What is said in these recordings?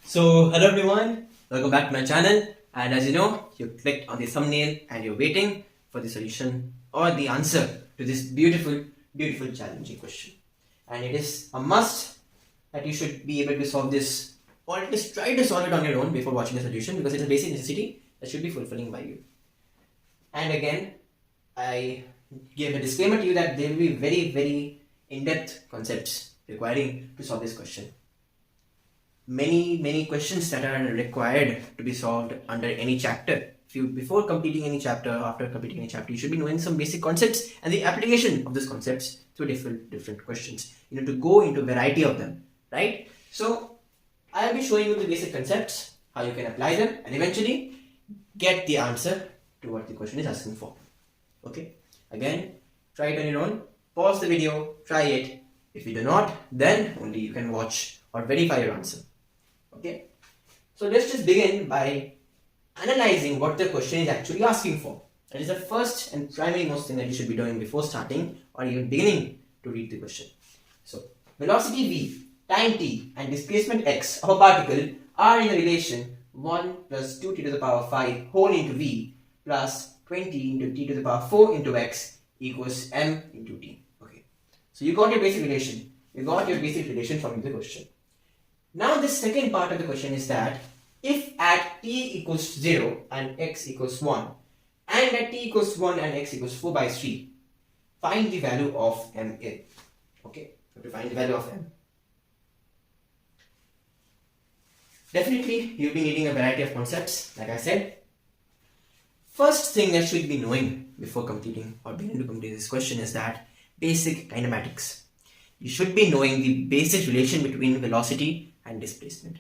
So hello everyone, welcome back to my channel, and as you know, you clicked on the thumbnail and you're waiting for the solution or the answer to this beautiful challenging question. And it is a must that you should be able to solve this, or at least try to solve it on your own before watching the solution, because it's a basic necessity that should be fulfilling by you. And again, I give a disclaimer to you that there will be very in-depth concepts requiring to solve this question. Many questions that are required to be solved under any chapter. Before completing any chapter, after completing any chapter, you should be knowing some basic concepts and the application of these concepts through different questions. You know, to go into a variety of them, right? So I'll be showing you the basic concepts, how you can apply them, and eventually get the answer to what the question is asking for. Okay? Again, try it on your own. Pause the video, try it. If you do not, then only you can watch or verify your answer. Okay, so let's just begin by analyzing what the question is actually asking for. That is the first and primary most thing that you should be doing before starting or even beginning to read the question. So, velocity v, time t, and displacement x of a particle are in the relation 1 plus 2t to the power 5 whole into v plus 20 into t to the power 4 into x equals m into t. Okay, so you got your basic relation. You got your basic relation from the question. Now the second part of the question is that if at t equals 0 and x equals 1 and at t equals 1 and x equals 4 by 3, find the value of m in. Okay, you have to find the value of m. Definitely you'll be needing a variety of concepts, like I said. First thing that you should be knowing before completing or beginning to complete this question is that basic kinematics. You should be knowing the basic relation between velocity and displacement.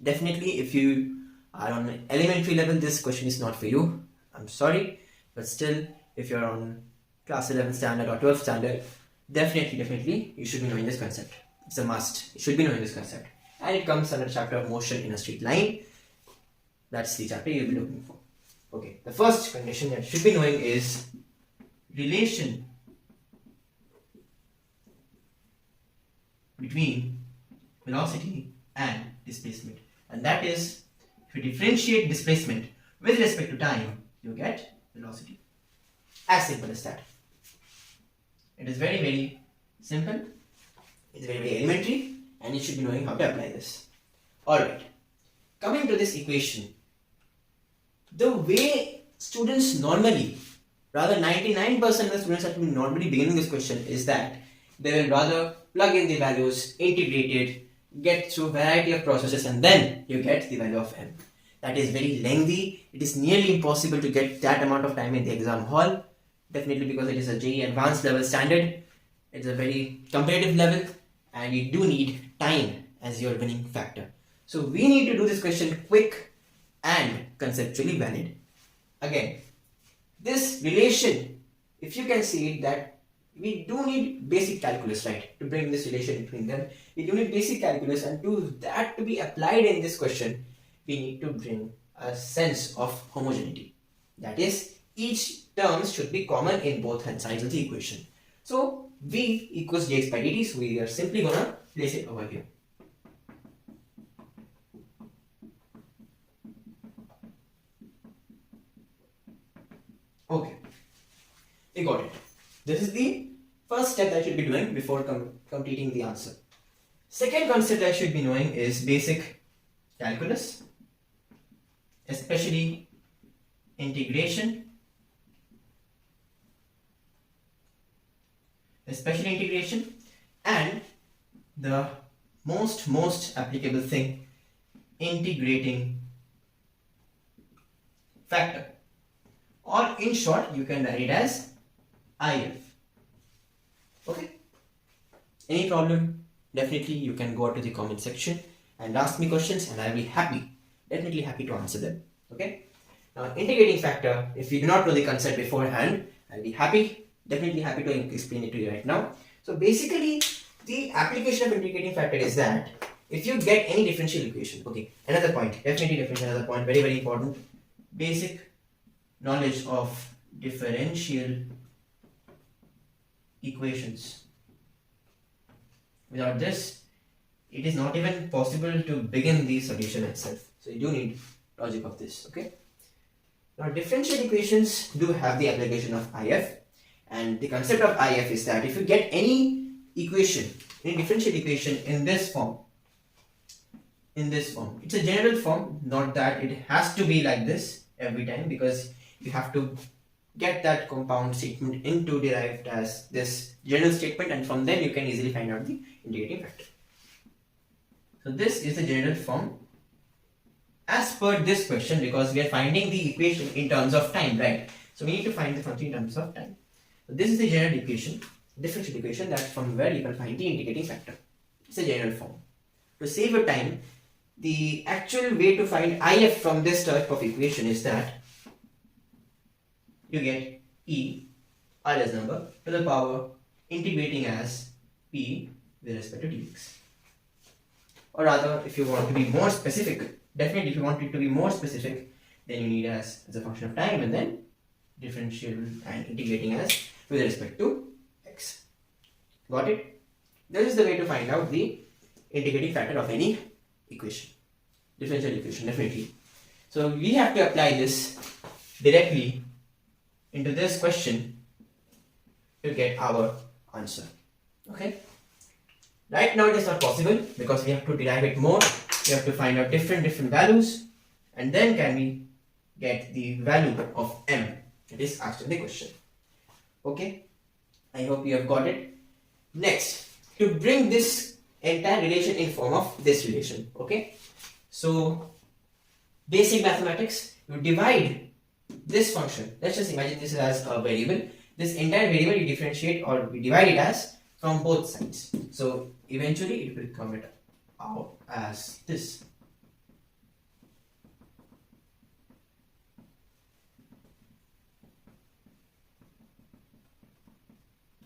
Definitely, if you are on an elementary level, this question is not for you. I'm sorry, but still, if you're on class 11 standard or 12 standard, definitely, you should be knowing this concept. It's a must. You should be knowing this concept. And it comes under the chapter of motion in a straight line. That's the chapter you'll be looking for. Okay, the first condition that you should be knowing is relation between velocity and displacement, and that is, if you differentiate displacement with respect to time, you get velocity. As simple as that. It is very simple. It's very elementary, and you should be knowing how to apply this. Alright, coming to this equation, the way students normally, rather 99% of the students that will normally beginning this question is that they will rather plug in the values, integrate it, get through a variety of processes, and then you get the value of m. That is very lengthy. It is nearly impossible to get that amount of time in the exam hall. Definitely because it is a JEE advanced level standard. It's a very competitive level, and you do need time as your winning factor. So we need to do this question quick and conceptually valid. Again, this relation, if you can see it, that we do need basic calculus, right, to bring this relation between them. We do need basic calculus, and to that to be applied in this question, we need to bring a sense of homogeneity. That is, each term should be common in both hand sides of the equation. So v equals dx by dt, so we are simply gonna place it over here. Okay, we got it. This is the first step that I should be doing before completing the answer. Second concept I should be knowing is basic calculus, especially integration. And the most applicable thing, integrating factor, or in short you can write it as IF. Okay, any problem, definitely you can go out to the comment section and ask me questions, and I'll be definitely happy to answer them. Okay, now integrating factor, if you do not know the concept beforehand, I'll be definitely happy to explain it to you right now. So basically, the application of integrating factor is that if you get any differential equation, okay, another point, very important, basic knowledge of differential equations. Without this, it is not even possible to begin the solution itself. So you do need logic of this. Okay. Now differential equations do have the application of IF, and the concept of IF is that if you get any equation, any differential equation in this form, it's a general form, not that it has to be like this every time, because you have to get that compound statement into derived as this general statement, and from then you can easily find out the integrating factor. So this is the general form as per this question, because we are finding the equation in terms of time, right? So we need to find the function in terms of time. So this is the general equation, differential equation, that from where you can find the integrating factor. It's a general form. To save your time, the actual way to find IF from this type of equation is that you get E, R's number, to the power integrating as P with respect to dx. Or rather, if you want to be more specific, definitely if you want it to be more specific, then you need as a function of time, and then differential and integrating as with respect to x. Got it? This is the way to find out the integrating factor of any equation, differential equation, definitely. So we have to apply this directly into this question to get our answer. Okay. Right now it is not possible because we have to derive it more. We have to find out different values, and then can we get the value of m that is asked in the question. Okay, I hope you have got it. Next, to bring this entire relation in form of this relation. Okay, so basic mathematics, you divide this function. Let's just imagine this as a variable. This entire variable you differentiate, or we divide it as from both sides. So eventually it will come out as this.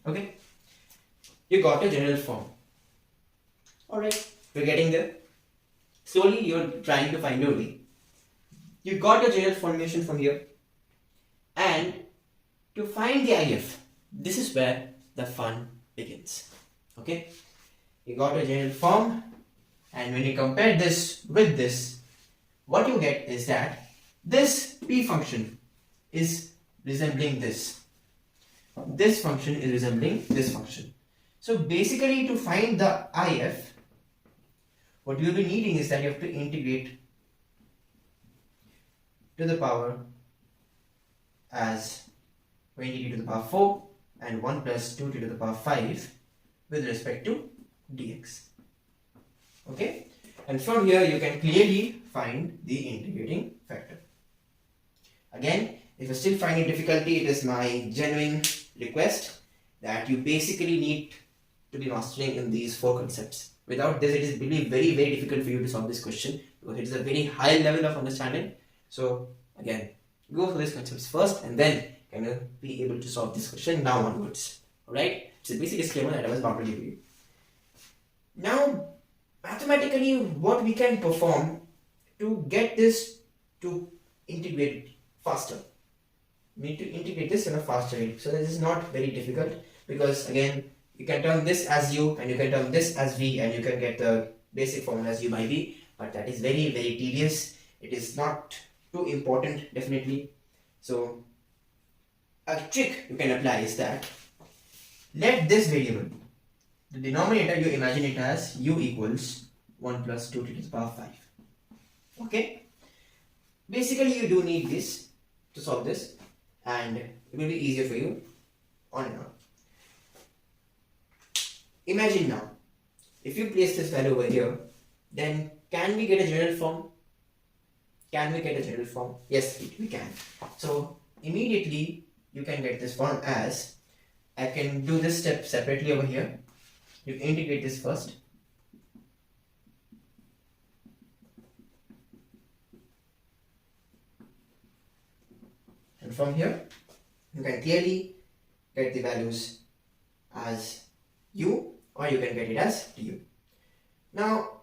Okay, you got a general form. Alright, we're getting there. Slowly you're trying to find your way. You got a general formation from here, and to find the IF, this is where the fun begins. Okay, you got a general form, and when you compare this with this, what you get is that this P function is resembling this. This function is resembling this function. So basically, to find the IF, what you'll be needing is that you have to integrate to the power as 20t to the power 4 and 1 plus 2t to the power 5 with respect to dx. Okay, and from here you can clearly find the integrating factor. Again, if you still find it difficulty, it is my genuine request that you basically need to be mastering in these 4 concepts. Without this, it is really very difficult for you to solve this question, because it is a very high level of understanding. So again, go through these concepts first, and then can you be able to solve this question now onwards. Alright, it's a basic disclaimer that I was about to give you. Now, mathematically, what we can perform to get this to integrate faster. We need to integrate this in a faster way. So this is not very difficult, because again, you can term this as u, and you can term this as v, and you can get the basic formula as u by v, but that is very tedious. It is not too important, definitely. So a trick you can apply is that let this variable, the denominator, you imagine it as u equals 1 plus 2t to the power 5. Okay, basically you do need this to solve this, and it will be easier for you on and on. Imagine now, if you place this value over here, then can we get a general form? Can we get a general form? Yes, we can. So immediately you can get this form as, I can do this step separately over here. You integrate this first. And from here, you can clearly get the values as u, or you can get it as du. Now,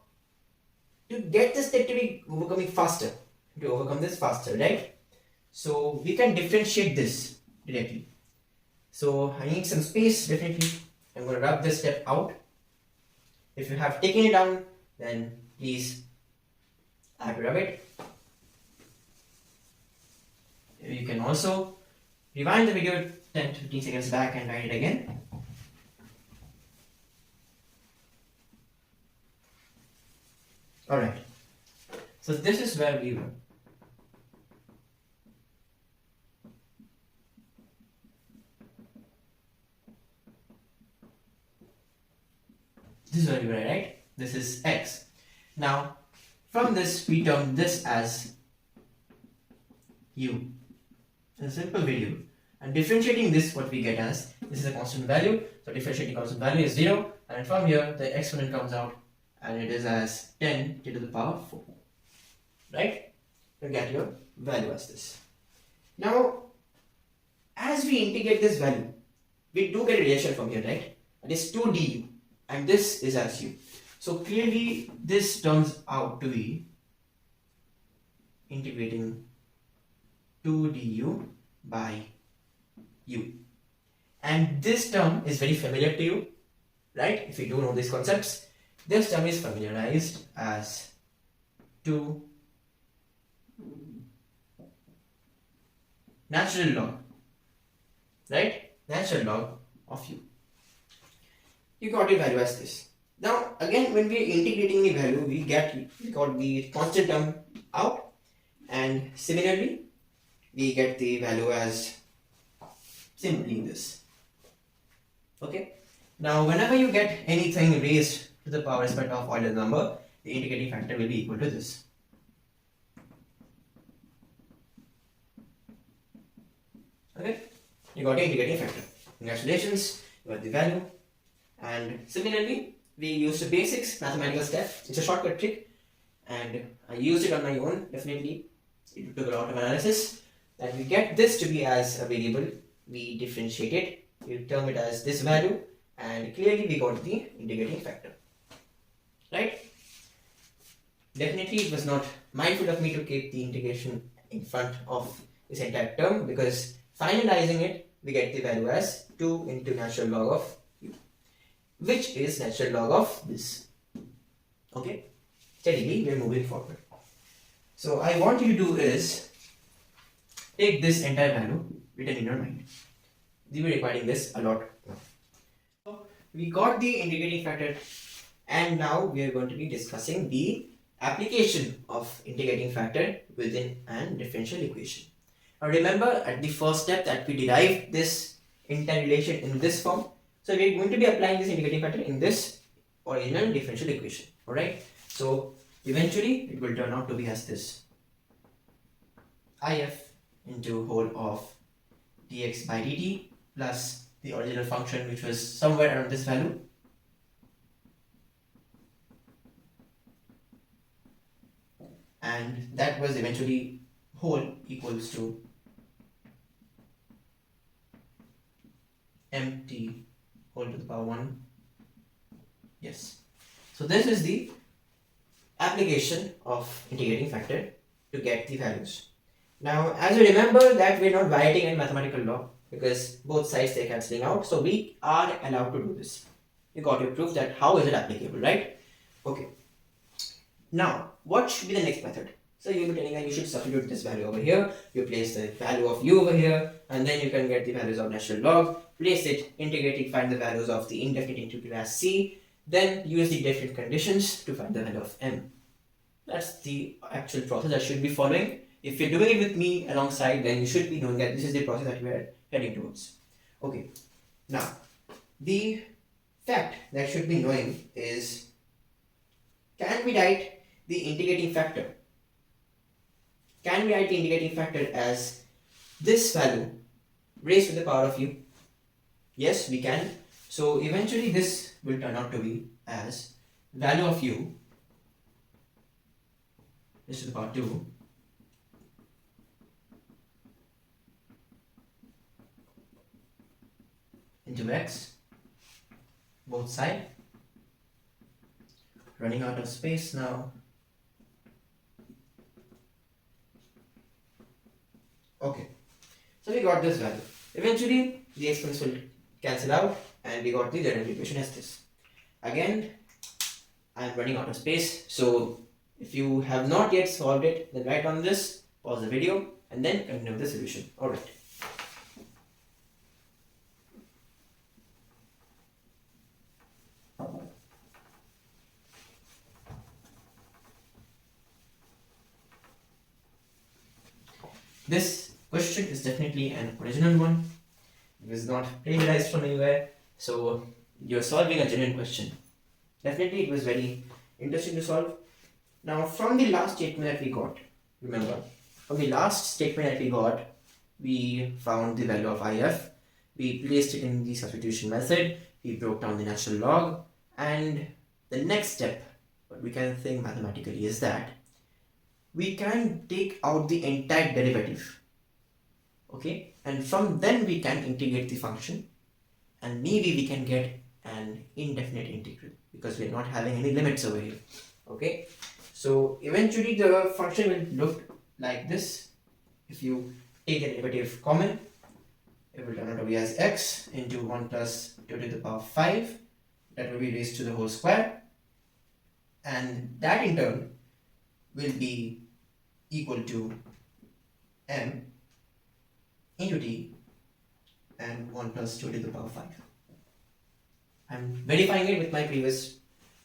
to get this step to be overcoming faster, to overcome this faster, right? So we can differentiate this directly. So I need some space, definitely. I'm going to rub this step out. If you have taken it down then please I have to rub it. You can also rewind the video 10 to 15 seconds back and write it again. Alright, so this is where we were. This is where we were, right? This is x. Now, from this, we term this as u. It's a simple video. And differentiating this, what we get as, this is a constant value. So differentiating constant value is 0. And from here, the exponent comes out and it is as 10 to the power 4. Right? You get your value as this. Now, as we integrate this value, we do get a relation from here, right? It is 2 du. And this is as u. So clearly, this turns out to be integrating 2 du by u. And this term is very familiar to you, right? If you do know these concepts, this term is familiarized as 2 natural log, right? Natural log of u. You got your value as this. Now again, when we are integrating the value, we got the constant term out, and similarly we get the value as simply this. Okay. Now whenever you get anything raised to the power respect of Euler's number, the integrating factor will be equal to this. Okay. You got the integrating factor. Congratulations, you got the value. And similarly, we used a basics mathematical step. It's a shortcut trick, and I used it on my own. Definitely, it took a lot of analysis. And we get this to be as a variable. We differentiate it. We term it as this value, and clearly we got the integrating factor. Right? Definitely, it was not mindful of me to keep the integration in front of this entire term, because finalizing it, we get the value as 2 into natural log of u, which is natural log of this. Okay, steadily we are moving forward. So I want you to do is take this entire value written in your mind. You will be requiring this a lot now. So we got the integrating factor, and now we are going to be discussing the application of integrating factor within an differential equation. Now remember, at the first step that we derived this interrelation in this form. So we are going to be applying this integrating factor in this original differential equation. Alright. So eventually it will turn out to be as this. If into whole of dx by dt plus the original function, which was somewhere around this value. And that was eventually whole equals to mt whole to the power 1. Yes. So this is the application of integrating factor to get the values. Now, as you remember that we're not violating any mathematical law, because both sides they're cancelling out. So we are allowed to do this. You got your proof that how is it applicable, right? Okay. Now, what should be the next method? So you'll be telling that you should substitute this value over here, you place the value of u over here, and then you can get the values of natural log, place it, integrate it, find the values of the indefinite integer as c, then use the different conditions to find the value of m. That's the actual process I should be following. If you're doing it with me alongside, then you should be knowing that this is the process that we are heading towards. Okay. Now, the fact that should be knowing is, can we write the integrating factor? Can we write the integrating factor as this value raised to the power of u? Yes, we can. So eventually this will turn out to be as value of u raised to the power 2 into x, both sides. Running out of space now. Okay, so we got this value. Eventually, the exponents will cancel out, and we got the general equation as this. Again, I'm running out of space. So if you have not yet solved it, then write on this, pause the video, and then continue with the solution. Alright. This question is definitely an original one. It was not plagiarized from anywhere. So you're solving a genuine question. Definitely it was very interesting to solve. Now from the last statement that we got, remember, from the last statement that we got, we found the value of IF, we placed it in the substitution method, we broke down the natural log, and the next step, what we can think mathematically is that we can take out the entire derivative, okay, and from then we can integrate the function, and maybe we can get an indefinite integral because we're not having any limits over here, okay. So eventually the function will look like this. If you take the derivative common, it will turn out to be as x into 1 plus 2 to the power 5, that will be raised to the whole square, and that in turn will be equal to m into t and 1 plus 2 to the power 5. I'm verifying it with my previous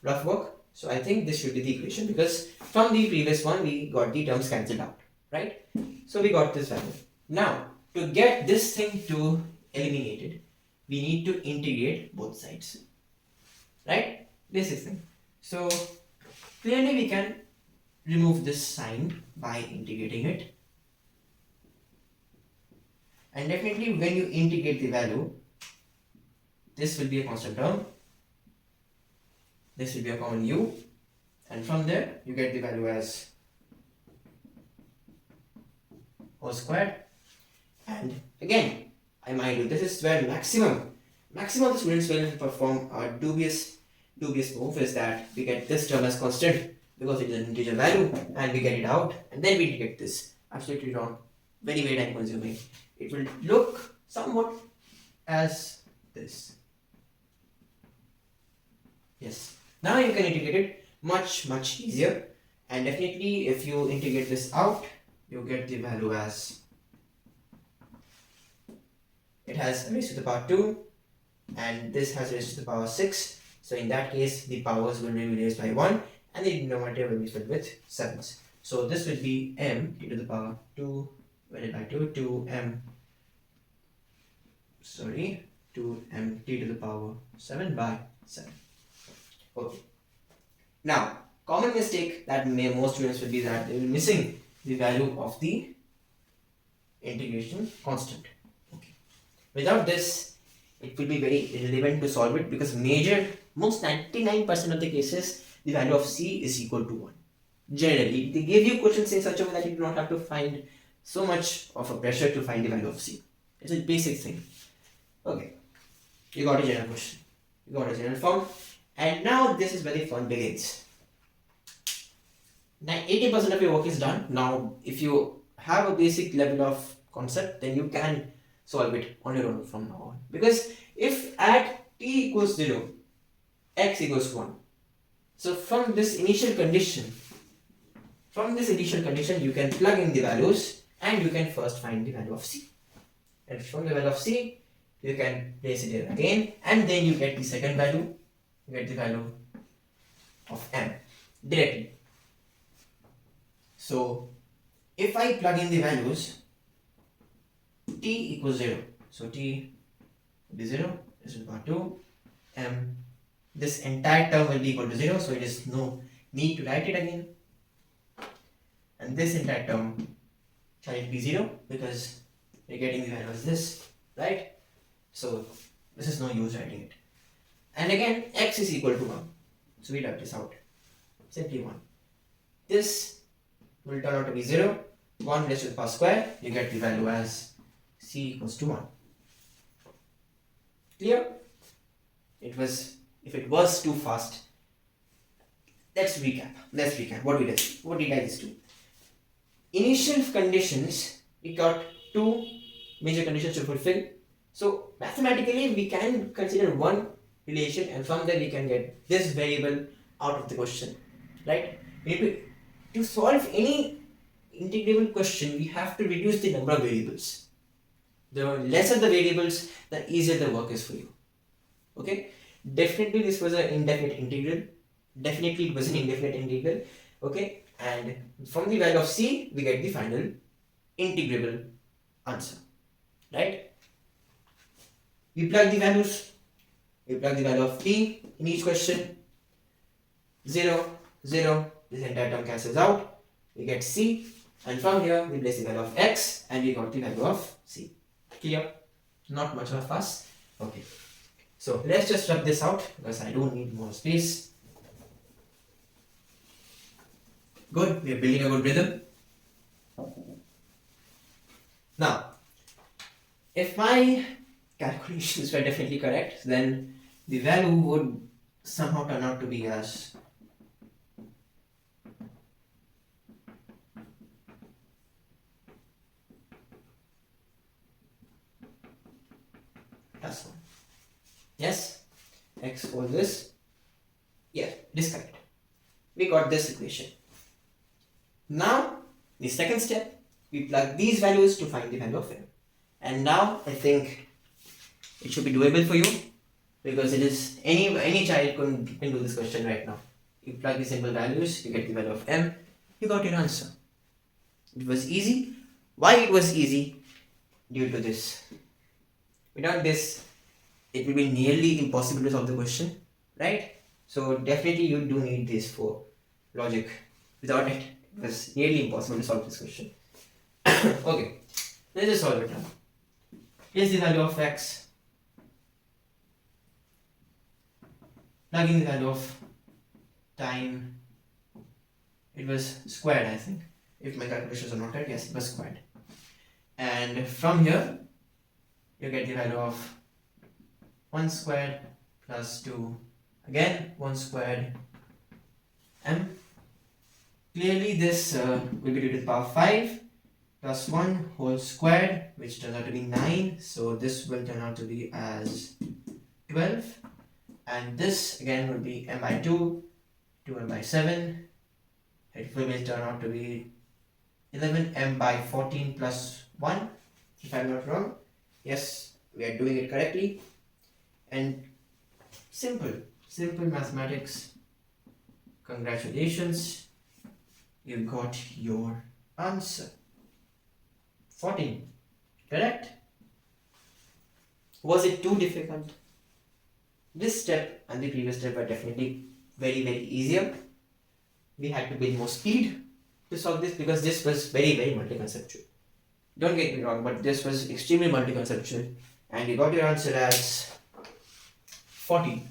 rough work, so I think this should be the equation because from the previous one we got the terms cancelled out, right? So we got this value. Now to get this thing to eliminated, we need to integrate both sides, right? Basic thing. So clearly we can remove this sign by integrating it, and definitely when you integrate the value, this will be a constant term, this will be a common u, and from there you get the value as whole squared. And again, I mind you, this is where maximum the students will perform a dubious move, is that we get this term as constant because it is an integer value, and we get it out, and then we integrate this. Absolutely wrong, very time consuming. It will look somewhat as this. Yes, now you can integrate it much easier, and definitely if you integrate this out, you get the value as, it has raised to the power 2 and this has raised to the power 6, so in that case the powers will be raised by 1 and the denominator will be filled with 7s. So this will be m t to the power 2 divided by 2 to m t to the power 7 by 7. Okay. Now, common mistake that most students will be that they will be missing the value of the integration constant. Okay. Without this, it will be very irrelevant to solve it because most 99% of the cases, the value of c is equal to 1. Generally, they give you questions in such a way that you do not have to find so much of a pressure to find the value of c. It's a basic thing. Okay, you got a general question, you got a general form, and now this is where the fun begins. Now 80% of your work is done. Now if you have a basic level of concept, then you can solve it on your own from now on. Because if at t equals 0, x equals 1, so from this initial condition, you can plug in the values and you can first find the value of c. And from the value of c, you can place it here again, and then you get the second value, you get the value of m directly. So if I plug in the values, t equals 0, so t will be 0, this is about 2, m, this entire term will be equal to 0, so it is no need to write it again, and this entire term shall be 0 because we're getting the value as this, right? So this is no use writing it. And again, x is equal to 1, so we write this out, simply 1. This will turn out to be 0, 1 raised to the power square, you get the value as c equals to 1. Clear? If it was too fast, let's recap. What did I just do? Initial conditions, we got 2 major conditions to fulfill. So mathematically we can consider one relation, and from there we can get this variable out of the question, right? We need to solve any integrable question, we have to reduce the number of variables. The lesser the variables, the easier the work is for you. Okay, definitely this was an indefinite integral. Definitely it was an indefinite integral. Okay, and from the value of c, we get the final integrable answer, right? We plug the values. We plug the value of t in each question. 0, 0. This entire term cancels out. We get c. And from here, we place the value of x and we got the value of c. Clear? Not much of a fuss. Okay. So let's just rub this out because I don't need more space. Good. We are building a good rhythm. Now, if my calculations were definitely correct, then the value would somehow turn out to be as plus 1. Yes? X for this. Yeah, it is correct. We got this equation. Now, the second step, we plug these values to find the value of m. And now, I think it should be doable for you because it is any child can do this question right now. You plug the simple values, you get the value of m, you got your answer. It was easy. Why it was easy? Due to this. Without this, it will be nearly impossible to solve the question, right? So definitely you do need this for logic. Without it, it was nearly impossible to solve this question. Okay, let's just solve it now. Here's the value of x. Plugging the value of time. It was squared, I think. If my calculations are not right, yes, it was squared. And from here, you get the value of 1 squared plus 2, again 1 squared m. Clearly this will be to the power 5 plus 1 whole squared, which turns out to be 9. So this will turn out to be as 12. And this again will be m by 2, 2m by 7. It will turn out to be 11m by 14 plus 1, if I'm not wrong. Yes, we are doing it correctly. And simple mathematics. Congratulations, you got your answer. 14, correct? Was it too difficult? This step and the previous step were definitely very easier. We had to build more speed to solve this because this was very multi-conceptual. Don't get me wrong, but this was extremely multi-conceptual, and you got your answer as 14.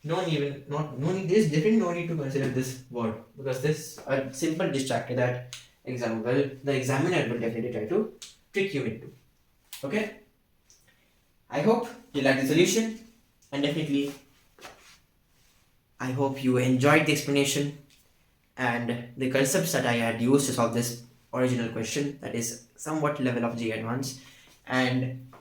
There's definitely no need to consider this word because this a simple distractor that the examiner will definitely try to trick you into. Okay? I hope you like the solution, and definitely I hope you enjoyed the explanation and the concepts that I had used to solve this original question, that is somewhat level of JEE Advanced. And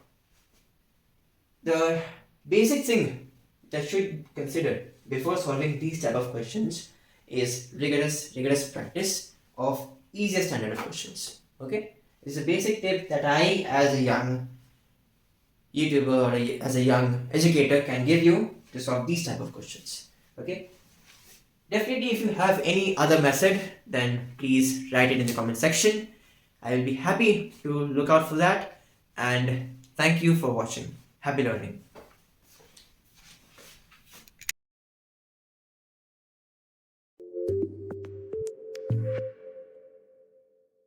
the basic thing that should consider before solving these type of questions is rigorous practice of easier standard of questions. Okay, it's a basic tip that I, as a young YouTuber or as a young educator, can give you to solve these type of questions. Okay, definitely if you have any other method, then please write it in the comment section. I will be happy to look out for that, and thank you for watching. Happy learning.